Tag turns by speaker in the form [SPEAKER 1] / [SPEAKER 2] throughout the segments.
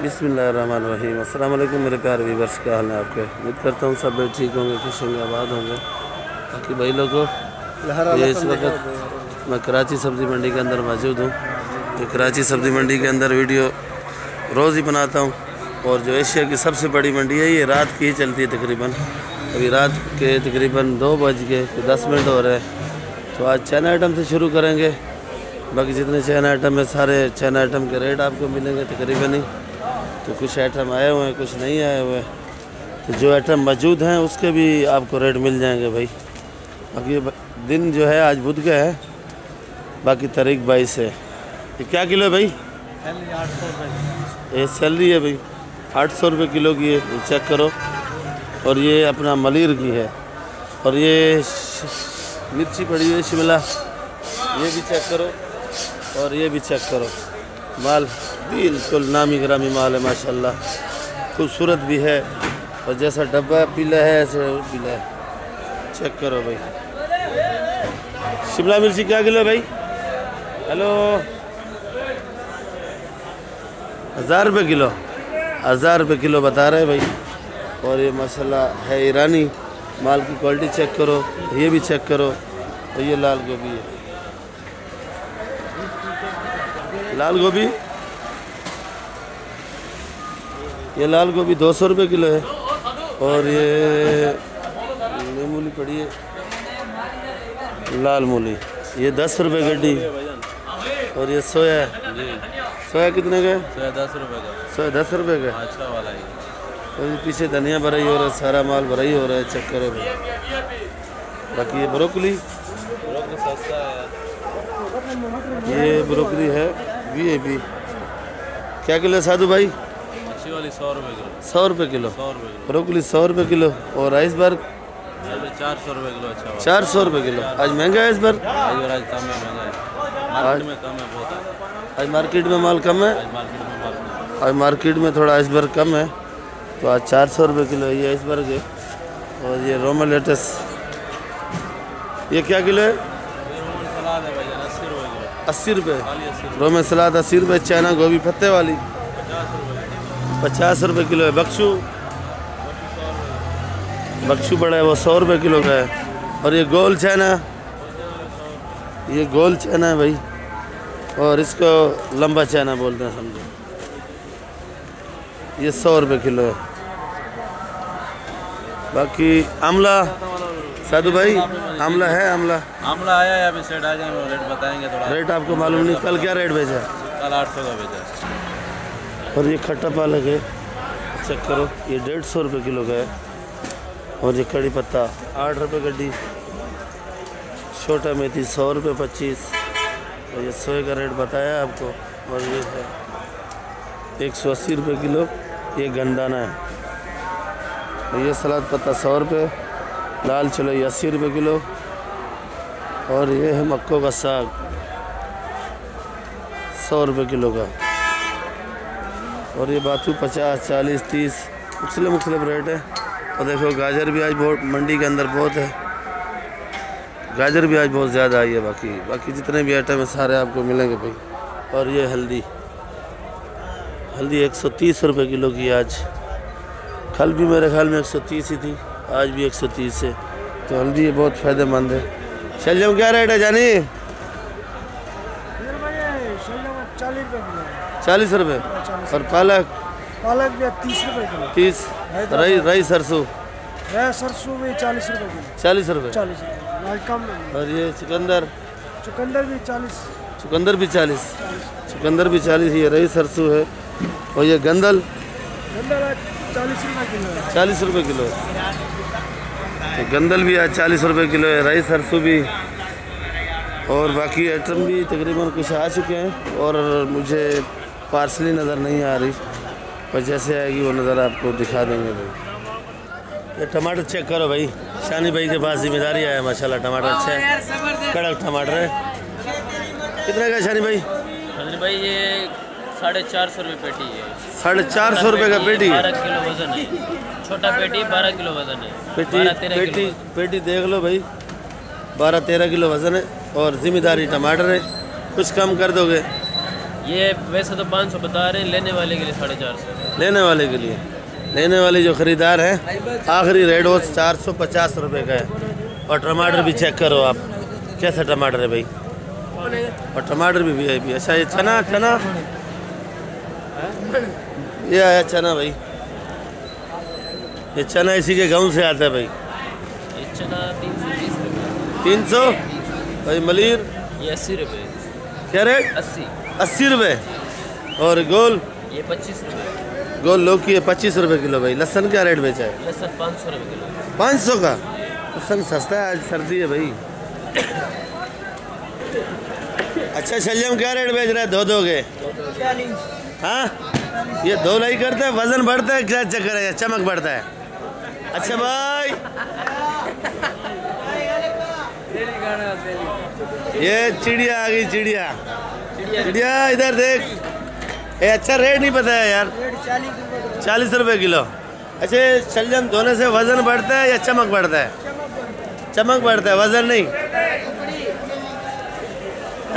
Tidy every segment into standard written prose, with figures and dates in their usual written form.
[SPEAKER 1] बिस्मिल्लाहिर्रहमानिर्रहीम। अस्सलाम वालेकुम मेरे प्यारे व्यूअर्स, क्या हाल है आपके? उम्मीद करता हूँ सब ठीक होंगे, खुश होंगे, आबाद होंगे। बाकी भाई लोगों, ये इस वक्त मैं कराची सब्ज़ी मंडी के अंदर मौजूद हूँ। जो कराची सब्ज़ी मंडी के अंदर वीडियो रोज़ ही बनाता हूँ, और जो एशिया की सबसे बड़ी मंडी है ये रात की ही चलती है तकरीबन। अभी रात के तकरीबन 2:10 हो रहे हैं। तो आज चैन आइटम से शुरू करेंगे। बाकी जितने चैन आइटम है सारे चैन आइटम के रेट आपको मिलेंगे तकरीबन ही। तो कुछ आइटम आए हुए हैं, कुछ नहीं आए हुए हैं। तो जो आइटम मौजूद हैं उसके भी आपको रेट मिल जाएंगे भाई। बाकी दिन जो है आज बुध का है, बाकी तारीख 22 है। ये क्या किलो है भाई?
[SPEAKER 2] 800 रुपये।
[SPEAKER 1] ये सैलरी है भाई, 800 रुपये किलो की है, ये चेक करो। और ये अपना मलिर की है। और ये मिर्ची पड़ी हुई है शिमला, ये भी चेक करो। और ये भी चेक करो। माल बिल्कुल नामी ग्रामी माल है माशाल्लाह, खूबसूरत भी है। और जैसा डब्बा पीला है ऐसे पीला है, चेक करो भाई। शिमला मिर्ची क्या किलो है भाई? हेलो, 1000 रुपये किलो, 1000 रुपये किलो बता रहे हैं भाई। और ये माशाल्लाह है ईरानी माल की क्वालिटी चेक करो। ये भी चेक करो। और ये लाल गोभी है, लाल गोभी, ये लाल गोभी 200 रुपये किलो है। और ये मूली पड़ी है लाल मूली, ये 10 रुपये गड्डी। और ये सोया, सोया कितने का?
[SPEAKER 2] सोया 10 रुपये का।
[SPEAKER 1] सोया 10 रुपये का।
[SPEAKER 2] अच्छा वाला है।
[SPEAKER 1] और ये पीछे धनिया भराई हो रहा है, सारा माल भराई हो रहा है, चेक करो भाई। बाकी ये ब्रोकली,
[SPEAKER 2] सस्ता है।
[SPEAKER 1] ये ब्रोकली है VIP। क्या किलो है साधु भाई?
[SPEAKER 2] अच्छी वाली 100 रुपये किलो।
[SPEAKER 1] 100 रुपये किलो
[SPEAKER 2] 100 रुपये किलो।
[SPEAKER 1] ब्रोकली 100 रुपये किलो। और आइसबर्ग
[SPEAKER 2] 400 रुपये किलो। अच्छा वाला
[SPEAKER 1] 400 रुपये किलो। आज महंगा है आइसबर्ग?
[SPEAKER 2] आज कम है, महंगा है। मार्केट में कम है, बहुत है।
[SPEAKER 1] आज मार्केट में माल कम है।
[SPEAKER 2] आज मार्केट में माल कम है।
[SPEAKER 1] आज मार्केट में थोड़ा आइसबर्ग कम है, तो आज 400 रुपये किलो ये आइसबर्ग है। और ये रोमन लेटस, ये क्या किलो है?
[SPEAKER 2] रोमन सलाद है भाई, 80 रुपये किलो।
[SPEAKER 1] 80 रुपये।
[SPEAKER 2] खाली 80 रुपये।
[SPEAKER 1] रोमन सलाद 80 रुपये। चाइना गोभी पत्ते वाली
[SPEAKER 2] 50 रुपये।
[SPEAKER 1] 50 रुपये किलो है। बक्शू, बक्शू बड़ा है वो 100 रुपये किलो का है। और ये गोल चाइना, ये गोल चाइना है भाई। और इसको लंबा चाइना बोलते हैं समझो। ये 100 रुपये किलो है। बाकी आमला साधु भाई, आमला है?
[SPEAKER 2] आमला आया है, अभी सेट आ जाएंगे, रेट बताएंगे थोड़ा।
[SPEAKER 1] रेट आपको मालूम नहीं? कल क्या रेट भेजा?
[SPEAKER 2] कल 800 का भेजा।
[SPEAKER 1] और ये खट्टा पालक है, चेक करो, ये 150 रुपये किलो का है। और ये कड़ी पत्ता 8 रुपये गड्डी। छोटा मेथी 100 रुपये 25। और ये सोए का रेट बताया आपको। और ये है 180 रुपये किलो, ये गंदाना है। और ये सलाद पत्ता 100 रुपये। लाल चलई 80 रुपये किलो। और ये है मक्कों का साग 100 रुपये किलो का। और ये बाथू 50, 40, 30 मुख्तलिफ रेट है। और देखो गाजर भी आज बहुत मंडी के अंदर बहुत है, गाजर भी आज बहुत ज़्यादा आई है। बाकी जितने भी आइटम है सारे आपको मिलेंगे भाई। और ये हल्दी 130 रुपये किलो की आज। कल भी मेरे ख्याल में 130 ही थी, आज भी 130 है। तो हल्दी बहुत फ़ायदेमंद है। शलजम क्या रेट है जानी? 40 रुपये। और पालक
[SPEAKER 3] भी 30 रुपये किलो।
[SPEAKER 1] 30। रई सरसों
[SPEAKER 3] सरसों भी 40 रुपये किलो।
[SPEAKER 1] 40 रुपये।
[SPEAKER 3] 40 रुपये आज कम नहीं।
[SPEAKER 1] और ये चुकंदर
[SPEAKER 3] भी 40।
[SPEAKER 1] चुकंदर भी 40। चुकंदर भी 40। ये रई सरसों है। और ये गंदल
[SPEAKER 3] 40 रुपये किलो है।
[SPEAKER 1] 40 रुपये किलो है। तो गंदल भी आज 40 रुपये किलो है। रई सरसों भी। और बाकी आइटम भी तकरीबन कुछ आ चुके हैं। और मुझे पार्सली नज़र नहीं आ रही, पर जैसे आएगी वो नज़र आपको दिखा देंगे भाई। ये टमाटर चेक करो भाई, शानी भाई के पास जिम्मेदारी आया माशाल्लाह। टमाटर अच्छा है, कड़क टमाटर है। कितने का शानी भाई?
[SPEAKER 2] भाई ये 450 रुपये पेटी है।
[SPEAKER 1] 450 रुपये का पेटी है।
[SPEAKER 2] 12 किलो वजन है। छोटा पेटी 12 किलो वजन है।
[SPEAKER 1] पेटी देख लो भाई, 12-13 किलो वजन है। और जिम्मेदारी टमाटर है, कुछ कम कर दोगे?
[SPEAKER 2] ये वैसे तो 500 बता रहे हैं, लेने वाले के लिए 450।
[SPEAKER 1] लेने वाले के लिए, लेने वाले जो ख़रीदार हैं आखिरी रेट वो 450 रुपये का है। और टमाटर भी चेक करो आप, कैसा टमाटर है भाई, और टमाटर भी VIP। अच्छा ये चना, चना ये आया चना भाई, ये चना इसी के गाँव से आता है भाई।
[SPEAKER 2] ये चना 320 रुपये।
[SPEAKER 1] 300 भाई। मलीर
[SPEAKER 2] ये 80 रुपये।
[SPEAKER 1] क्या रेट? 80 रुपये। और गोल
[SPEAKER 2] ये 25 रुपये।
[SPEAKER 1] गोल लौकी है 25 रुपये किलो भाई। लहसुन क्या रेट बेचा है?
[SPEAKER 2] लहसुन 500 रुपये किलो।
[SPEAKER 1] 500 का लहसुन सस्ता है, आज सर्दी है भाई। अच्छा शलजम क्या रेट बेच रहा है? दो के? हाँ ये दो लाई करता है, वजन बढ़ता है, क्या चक्कर है, चमक बढ़ता है। अच्छा भाई ये चिड़िया आ गई, चिड़िया चिड़िया इधर देख। ये अच्छा रेट नहीं पता है यार, 40 रुपये किलो। अच्छा शलजम धोने से वजन बढ़ता है या चमक बढ़ता है? चमक बढ़ता है, वजन नहीं।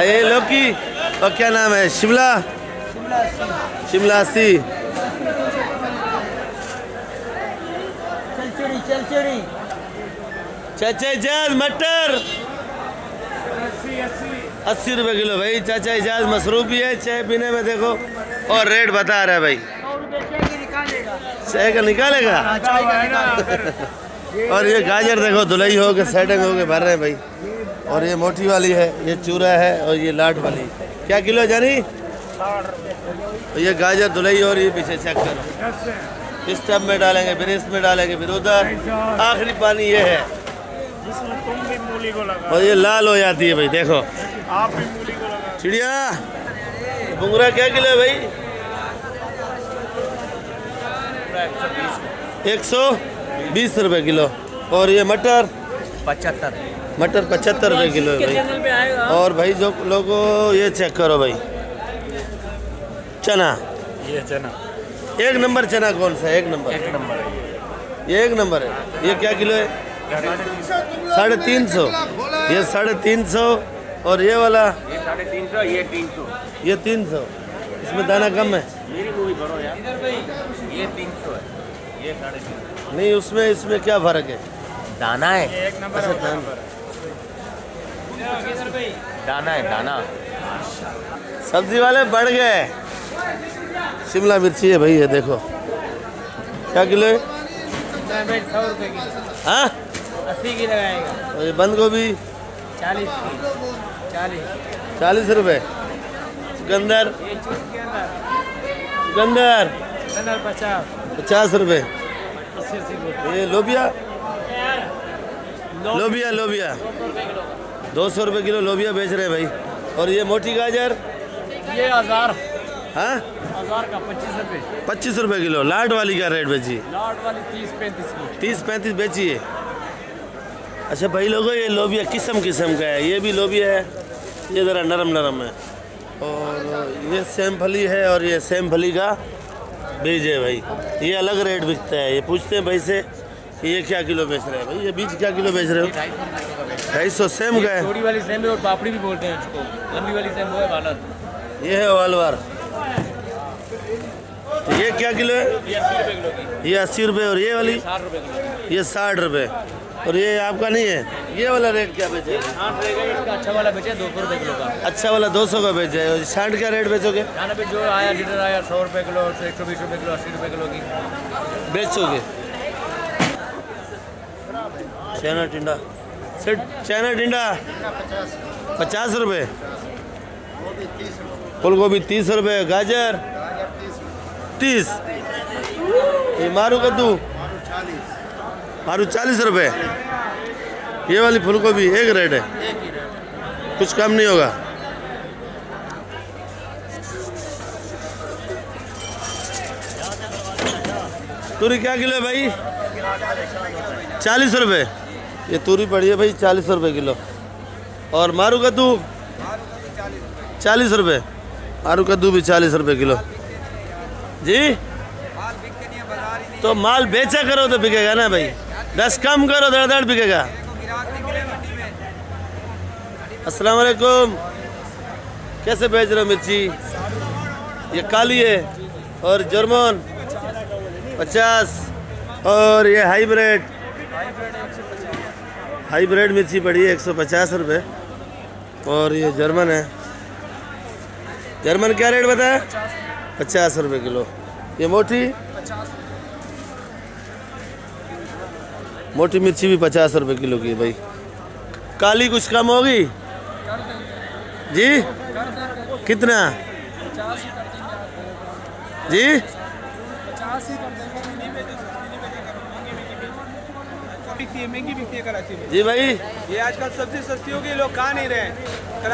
[SPEAKER 1] ये लौकी और क्या नाम है? शिमला 80। चाचा इजाज मटर 80 रुपये किलो भाई। चाचा इजाज मसरूफ भी है चाय पीने में, देखो और रेट बता रहा है भाई। चाय का निकालेगा। और ये गाजर देखो धुलाई हो के सेटिंग हो के भर रहे हैं भाई। और ये मोटी वाली है, ये चूरा है, और ये लाट वाली क्या किलो है जानी? तो ये गाजर धुलाई और ये पीछे चेक करो, इस टब में डालेंगे, फिर इसमें डालेंगे, फिर उधर, आखिरी पानी ये है। और ये लाल हो जाती है भाई, देखो
[SPEAKER 3] आप भी मूली को लगा।
[SPEAKER 1] चिड़िया बुंगरा क्या किलो है भाई? 120 रुपये किलो। और ये मटर 75 रुपये किलो है भाई। और भाई जो लोगों ये चेक करो भाई, चना,
[SPEAKER 2] ये चना
[SPEAKER 1] एक नंबर चना कौन सा है? एक नंबर
[SPEAKER 2] है
[SPEAKER 1] ये एक नंबर है। ये क्या किलो है? 350। ये 350। और ये वाला
[SPEAKER 2] ये 350, ये 300।
[SPEAKER 1] ये 300। इसमें दाना कम है?
[SPEAKER 2] मेरी मूवी भरो यार। ये 300 है, ये 350।
[SPEAKER 1] नहीं उसमें इसमें क्या फर्क है?
[SPEAKER 2] दाना है।
[SPEAKER 3] एक नंबर
[SPEAKER 1] अच्छा
[SPEAKER 2] दाना है, दाना।
[SPEAKER 1] सब्जी वाले बढ़ गए। शिमला मिर्ची है भाई, ये देखो क्या किलो है?
[SPEAKER 3] 100 रुपये किलो।
[SPEAKER 1] हाँ
[SPEAKER 3] 80 की लगाएगा।
[SPEAKER 1] और ये बंद गोभी
[SPEAKER 3] 40
[SPEAKER 1] रुपये। चुकंदर
[SPEAKER 3] ये चूर के अंदर
[SPEAKER 1] चुकंदर
[SPEAKER 3] 50
[SPEAKER 1] रुपये।
[SPEAKER 3] 80
[SPEAKER 1] ये लोबिया 200 रुपये किलो लोबिया बेच रहे हैं भाई। और ये मोटी गाजर
[SPEAKER 3] ये 1000
[SPEAKER 1] हाँ
[SPEAKER 3] 1000 का 25 रुपये।
[SPEAKER 1] 25 रुपये किलो। लाट वाली का रेट बेची?
[SPEAKER 3] लाट वाली 30-35 की।
[SPEAKER 1] 30-35 बेची है। अच्छा भाई लोगों ये लोबिया किस्म का है, ये भी लोबिया है, ये ज़रा नरम है। और ये सेम फली है, और ये सेम फली का बीज है भाई। ये अलग रेट बिकता है। ये पूछते हैं भाई से कि ये क्या किलो बेच रहे हैं भाई? ये बीज क्या किलो बेच रहे हो? 250 सेम का है।
[SPEAKER 3] छोटी वाली सेम और पापड़ी भी बोलते हैं इसको। लंबी वाली सेम वो है वालर।
[SPEAKER 1] ये है वालवार। तो ये क्या किलो है? ये 80 रुपये। और ये वाली
[SPEAKER 3] 60 रुपये किलो।
[SPEAKER 1] ये 60 रुपये। और ये आपका नहीं है? ये वाला रेट क्या बेचे?
[SPEAKER 3] इसका अच्छा वाला बेचे 200 रुपये किलो का।
[SPEAKER 1] अच्छा वाला 200 का बेचे। और छांट क्या रेट बेचोगे?
[SPEAKER 3] खाना भी जो आया लीटर आया 100 रुपये किलो, 120 रुपये किलो, 80 रुपये किलो की
[SPEAKER 1] बेचोगे? चाइना टिंडा सेट, चाइना टिंडा 50 रुपये। फूल गोभी 30 रुपये। गाजर 30। ये मारू कद्दू मारू 40 रुपये। ये वाली फूल गोभी एक रेट है, कुछ कम नहीं होगा। तूरी क्या किलो है भाई? 40 रुपये। ये तूरी पड़ी है भाई 40 रुपये किलो। और मारू कद्दू 40 रुपये। मारू कद्दू भी 40 रुपये किलो जी। तो माल बेचा करो तो बिकेगा ना भाई, 10 कम करो धड़ बिकेगा। अस्सलाम वालेकुम, कैसे बेच रहे हो मिर्ची? ये काली है। और जर्मन 50। और ये हाइब्रिड मिर्ची पड़ी है 150 रुपये। और ये जर्मन है। जर्मन क्या रेट बताया? 50 रुपये किलो। ये मोटी मिर्ची भी 50 रुपये किलो की है भाई। काली कुछ कम होगी जी? कितना जी?
[SPEAKER 4] महंगी बिकती है कराची में
[SPEAKER 1] जी भाई।
[SPEAKER 4] ये आजकल सब्जी सस्ती होगी, लोग खा नहीं रहे हैं।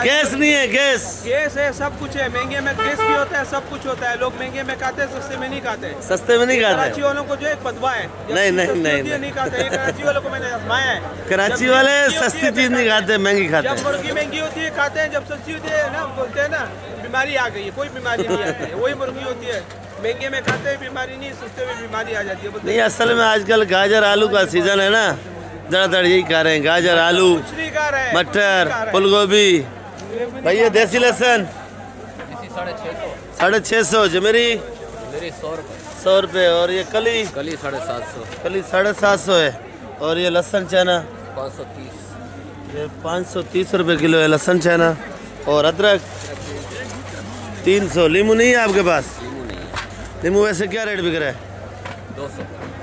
[SPEAKER 1] गैस नहीं है, गैस
[SPEAKER 4] है, सब कुछ है। महंगे में गैस भी होता है, सब कुछ होता है। लोग महंगे में खाते हैं, सस्ते में नहीं खाते।
[SPEAKER 1] सस्ते में नहीं खाते।
[SPEAKER 4] कराची वालों को जो एक पदवा है, नहीं खाते। कराची वालों को मैंने आजमाया है।
[SPEAKER 1] कराची वाले सस्ती चीज नहीं खाते, महंगी खाते हैं।
[SPEAKER 4] जब मुर्गी महंगी होती है खाते हैं, जब सस्ती होती है ना बोलते हैं ना बीमारी आ गई है। कोई बीमारी नहीं आती है, वही मुर्गी होती है। महंगे में खाते हैं बीमारी नहीं, सस्ते में बीमारी आ जाती है।
[SPEAKER 1] नहीं, असल में आजकल गाजर आलू का सीजन है ना, ज़्यादातर यही खा रहे हैं। गाजर आलू, मटर, फूल गोभी। भैया देसी लहसुन 650। जमेरी 100 रुपये। और ये कली 750 है। और ये लहसुन चाइना 530। ये 530 रुपये किलो है लहसुन चाइना। और अदरक 300। नींबू नहीं है आपके पास? नींबू वैसे क्या रेट बिक रहा है?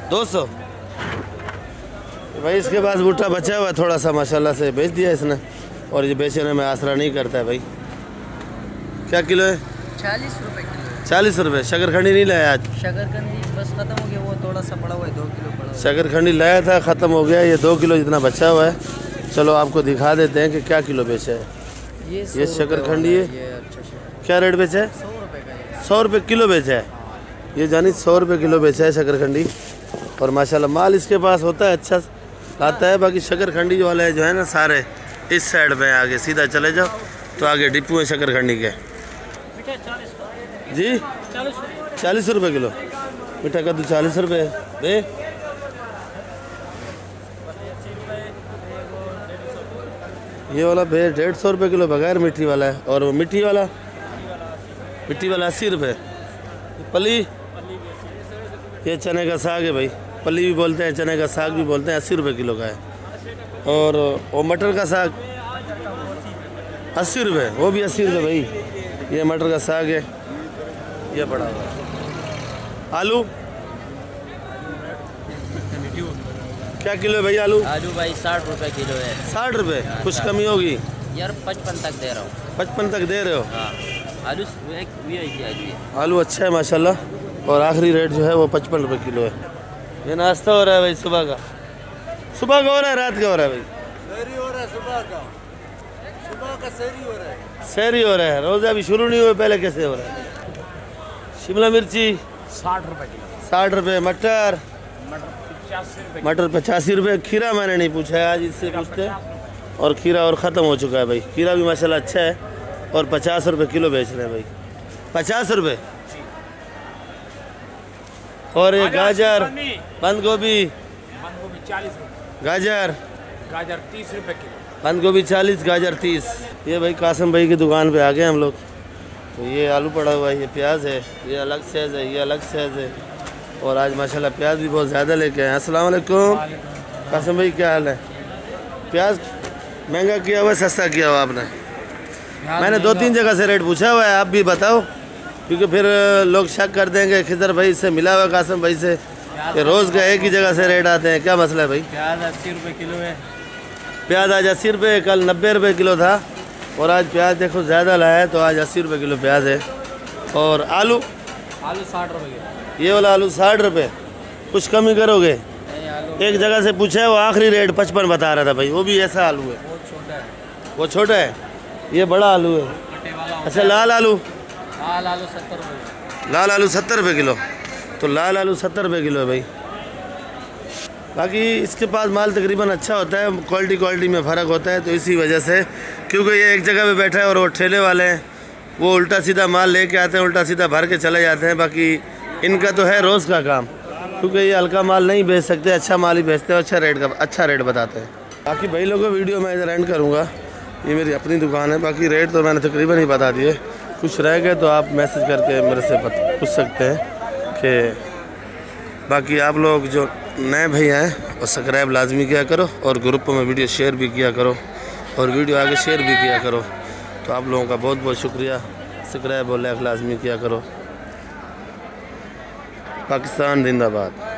[SPEAKER 1] 200। भाई इसके पास भुट्टा बचा हुआ है थोड़ा सा, माशाल्लाह से बेच दिया इसने। और ये बेचने में आसरा नहीं करता है भाई। क्या किलो है?
[SPEAKER 5] 40 रुपये किलो।
[SPEAKER 1] 40 रुपये। शकरखंडी नहीं लाया आज?
[SPEAKER 5] शकरकंदी बस खत्म हो गया, वो थोड़ा सा पड़ा हुआ है, 2 किलो पड़ा हुआ है।
[SPEAKER 1] शकरखंडी लाया था, ख़त्म हो गया। ये 2 किलो जितना बचा हुआ है। चलो आपको दिखा देते हैं कि क्या किलो बेचा है। ये शकरखंडी है। क्या रेट बेचा है?
[SPEAKER 5] 100 रुपये का।
[SPEAKER 1] 100 रुपये किलो बेचा है। ये जानी 100 रुपये किलो बेचा है शकरखंडी। और माशाल्लाह माल इसके पास होता है, अच्छा आता है। बाकी शकरखंडी वाले जो है ना सारे इस साइड में आगे सीधा चले जाओ तो आगे डिपू है शकरखंडी के। जी 40 रुपये किलो। मीठा कद्दू 40 रुपये बे। ये वाला भे 150 रुपये किलो बगैर मिट्टी वाला है। और वो मिट्टी वाला 80 रुपये। पली ये चने का साग है भाई। पली भी बोलते हैं, चने का साग भी बोलते हैं। 80 रुपये किलो का है। और वो मटर का साग 80 रुपये, वो भी 80 रुपये भाई। ये मटर का साग है, ये पड़ा हुआ है। आलू क्या किलो है भाई? आलू
[SPEAKER 5] भाई 60 रुपये किलो है।
[SPEAKER 1] 60 रुपये। कुछ कमी होगी
[SPEAKER 5] यार? 55 तक दे रहा हूँ।
[SPEAKER 1] 55 तक दे रहे हो?
[SPEAKER 5] आलू
[SPEAKER 1] आलू अच्छा है माशाल्लाह। और आखिरी रेट जो है वो 55 रुपये किलो है। ये नाश्ता हो रहा है भाई सुबह का। सुबह का हो रहा है, रात का हो रहा है भाई?
[SPEAKER 3] सहरी हो रहा है सुबह का सहरी हो रहा है।
[SPEAKER 1] सहरी हो रहा है। रोज़ा अभी शुरू नहीं हुआ, पहले कैसे हो रहा है? शिमला मिर्ची
[SPEAKER 3] 60 रुपये किलो।
[SPEAKER 1] 60 रुपये। मटर 85 रुपये। खीरा मैंने नहीं पूछा है, आज इससे पूछते हैं। और खीरा और ख़त्म हो चुका है भाई। खीरा भी माशाल्लाह अच्छा है। और 50 रुपये किलो बेच रहे हैं भाई। 50 रुपये। और ये गाजर, बंद गोभी
[SPEAKER 3] 40 रुपये।
[SPEAKER 1] गाजर
[SPEAKER 3] 30 रुपये किलो।
[SPEAKER 1] बंद गोभी 40, गाजर 30। ये भाई कासिम भाई की दुकान पे आ गए हम लोग। तो ये आलू पड़ा हुआ है, ये प्याज है, ये अलग साइज़ है, ये अलग साइज़ है। और आज माशाल्लाह प्याज भी बहुत ज़्यादा लेके आए। अस्सलाम वालेकुम कासिम भाई, क्या हाल है? प्याज महंगा किया हुआ है, सस्ता किया हुआ आपने? मैंने 2-3 जगह से रेट पूछा हुआ है, आप भी बताओ, क्योंकि फिर लोग शक कर देंगे खिजर भाई से मिला हुआ कासिम भाई से कि रोज़ का एक ही जगह से रेट आते हैं। क्या मसला है भाई?
[SPEAKER 3] प्याज 80 रुपये किलो है।
[SPEAKER 1] प्याज आज 80 रुपये, कल 90 रुपये किलो था। और आज प्याज देखो ज़्यादा लाया है, तो आज 80 रुपये किलो प्याज है। और आलू
[SPEAKER 3] 60 रुपये किलो।
[SPEAKER 1] ये वाला आलू 60 रुपये। कुछ कमी करोगे? एक जगह से पूछा है, वो आखिरी रेट 55 बता रहा था भाई। वो भी ऐसा आलू है, वो छोटा है, ये बड़ा आलू है। अच्छा लाल आलू
[SPEAKER 3] 70 रुपये।
[SPEAKER 1] लाल आलू 70 रुपये किलो। तो लाल आलू 70 रुपये किलो है भाई। बाकी इसके पास माल तकरीबन अच्छा होता है, क्वालिटी में फ़र्क होता है। तो इसी वजह से, क्योंकि ये एक जगह पे बैठा है और वो ठेले वाले हैं, वो उल्टा सीधा माल लेके आते हैं, उल्टा सीधा भर के चले जाते हैं। बाकी इनका तो है रोज़ का काम, क्योंकि ये हल्का माल नहीं बेच सकते, अच्छा माल ही बेचते हैं, अच्छा रेट बताते हैं। बाकी भाई लोगों वीडियो मैं इधर एंड करूँगा। ये मेरी अपनी दुकान है, बाकी रेट तो मैंने तकरीबन ही बता दिए। कुछ रह गए तो आप मैसेज करके मेरे से पूछ सकते हैं कि बाकी आप लोग जो नए भैया हैं वो सब्सक्राइब लाजमी किया करो और ग्रुप में वीडियो शेयर भी किया करो और वीडियो आगे शेयर भी किया करो। तो आप लोगों का बहुत बहुत शुक्रिया। सब्सक्राइब और लाइक लाजमी किया करो। पाकिस्तान जिंदाबाद।